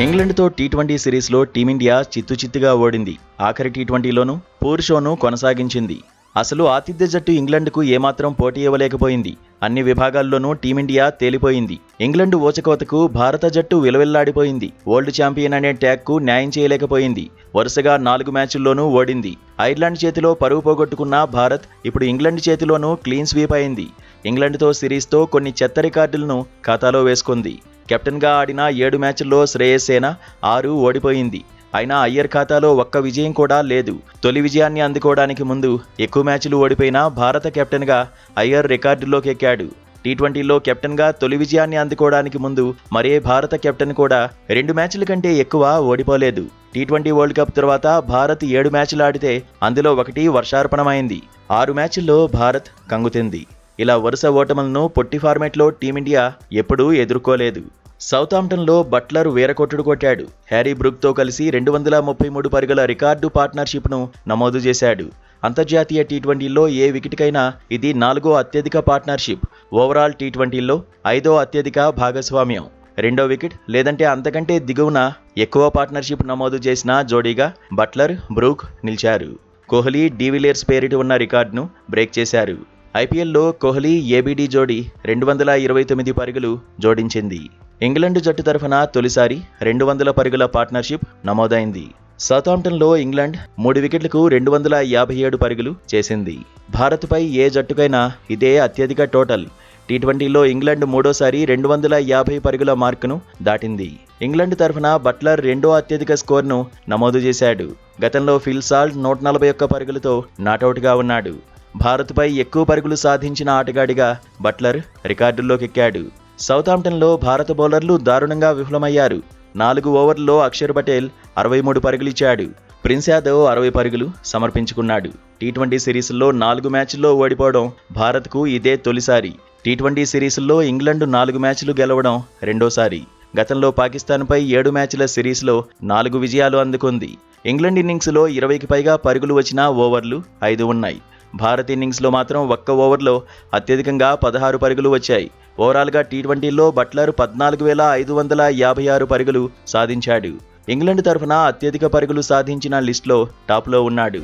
ఇంగ్లాండ్తో T20 సిరీస్లో team India చిత్తుచిత్తుగా ఓడింది. ఆఖరి టీ20లోనూ poor షోను కొనసాగించింది. అసలు ఆతిథ్య జట్టు ఇంగ్లాండ్కు ఏమాత్రం పోటీ ఇవ్వలేకపోయింది. అన్ని విభాగాల్లోనూ టీమిండియా తేలిపోయింది. ఇంగ్లాండ్ ఓచకోతకు భారత జట్టు విలవిల్లాడిపోయింది. వరల్డ్ ఛాంపియన్ అనే ట్యాగ్కు న్యాయం చేయలేకపోయింది. వరుసగా 4 మ్యాచుల్లోనూ ఓడింది. ఐర్లాండ్ చేతిలో పరువు పోగొట్టుకున్న భారత్ ఇప్పుడు ఇంగ్లాండ్ చేతిలోనూ క్లీన్ స్వీప్ అయింది. ఇంగ్లాండ్తో సిరీస్తో కొన్ని చెత్త రికార్డులను ఖాతాలో వేసుకుంది. కెప్టెన్గా ఆడిన 7 మ్యాచ్ల్లో శ్రేయస్ సేన 6 ఓడిపోయింది. అయినా అయ్యర్ ఖాతాలో ఒక్క విజయం కూడా లేదు. తొలి విజయాన్ని అందుకోవడానికి ముందు ఎక్కువ మ్యాచ్లు ఓడిపోయిన భారత కెప్టెన్గా అయ్యర్ రికార్డుల్లోకి ఎక్కాడు. టీ20లో కెప్టెన్గా తొలి విజయాన్ని అందుకోవడానికి ముందు మరే భారత కెప్టెన్ కూడా 2 మ్యాచ్ల కంటే ఎక్కువ ఓడిపోలేదు. టీ20 వరల్డ్ కప్ తర్వాత భారత్ 7 మ్యాచ్లు ఆడితే అందులో 1 వర్షార్పణమైంది. 6 మ్యాచ్ల్లో భారత్ కంగుతింది. ఇలా వరుస ఓటములను పొట్టి ఫార్మాట్లో టీమిండియా ఎప్పుడూ ఎదుర్కోలేదు. సౌతాంప్టన్లో బట్లర్ వేరకొట్టుడు కొట్టాడు. హ్యారీ బ్రూక్తో కలిసి 233 పరుగుల రికార్డు పార్ట్నర్షిప్ను నమోదు చేశాడు. అంతర్జాతీయ టీ20లో ఏ వికెట్కైనా ఇది 4వ అత్యధిక పార్ట్నర్షిప్. ఓవరాల్ టీ20లో 5వ అత్యధిక భాగస్వామ్యం. 2వ వికెట్ లేదంటే అంతకంటే దిగువన ఎక్కువ పార్ట్నర్షిప్ నమోదు చేసిన జోడీగా బట్లర్, బ్రూక్ నిలిచారు. కోహ్లీ, డివిలియర్స్ పేరిట ఉన్న రికార్డును బ్రేక్ చేశారు. ఐపీఎల్లో కోహ్లీ, ఏబీడీ జోడీ 229 పరుగులు జోడించింది. ఇంగ్లాండ్ జట్టు తరఫున తొలిసారి 200 పరుగుల పార్ట్నర్షిప్ నమోదైంది. సౌతాంప్టన్లో ఇంగ్లాండ్ 3 వికెట్లకు 257 పరుగులు చేసింది. భారత్పై ఏ జట్టుకైనా ఇదే అత్యధిక టోటల్. టీ20లో ఇంగ్లాండ్ మూడోసారి 250 పరుగుల మార్కును దాటింది. ఇంగ్లాండ్ తరఫున బట్లర్ 2వ అత్యధిక స్కోర్ను నమోదు చేశాడు. గతంలో ఫిల్ సాల్ట్ 141 పరుగులతో నాటౌట్గా ఉన్నాడు. భారత్పై ఎక్కువ పరుగులు సాధించిన ఆటగాడిగా బట్లర్ రికార్డుల్లోకెక్కాడు. సౌతాంప్టన్లో భారత బౌలర్లు దారుణంగా విఫలమయ్యారు. 4 ఓవర్లలో అక్షర్ పటేల్ 63 పరుగులిచ్చాడు. ప్రిన్స్ యాదవ్ 60 పరుగులు సమర్పించుకున్నాడు. టీ20 సిరీస్లో 4 మ్యాచ్ల్లో ఓడిపోవడం భారత్కు ఇదే తొలిసారి. టీ20 సిరీస్లో ఇంగ్లాండ్ 4 మ్యాచ్లు గెలవడం రెండోసారి. గతంలో పాకిస్తాన్పై 7 మ్యాచ్ల సిరీస్లో 4 విజయాలు అందుకుంది. ఇంగ్లాండ్ ఇన్నింగ్స్లో 20కి పైగా పరుగులు వచ్చిన ఓవర్లు 5 ఉన్నాయి. భారత్ ఇన్నింగ్స్లో మాత్రం ఒక్క ఓవర్లో అత్యధికంగా 16 పరుగులు వచ్చాయి. ఓవరాల్గా టీ20లో బట్లర్ 14,556 పరుగులు సాధించాడు. ఇంగ్లాండ్ తరఫున అత్యధిక పరుగులు సాధించిన లిస్టులో టాప్లో ఉన్నాడు.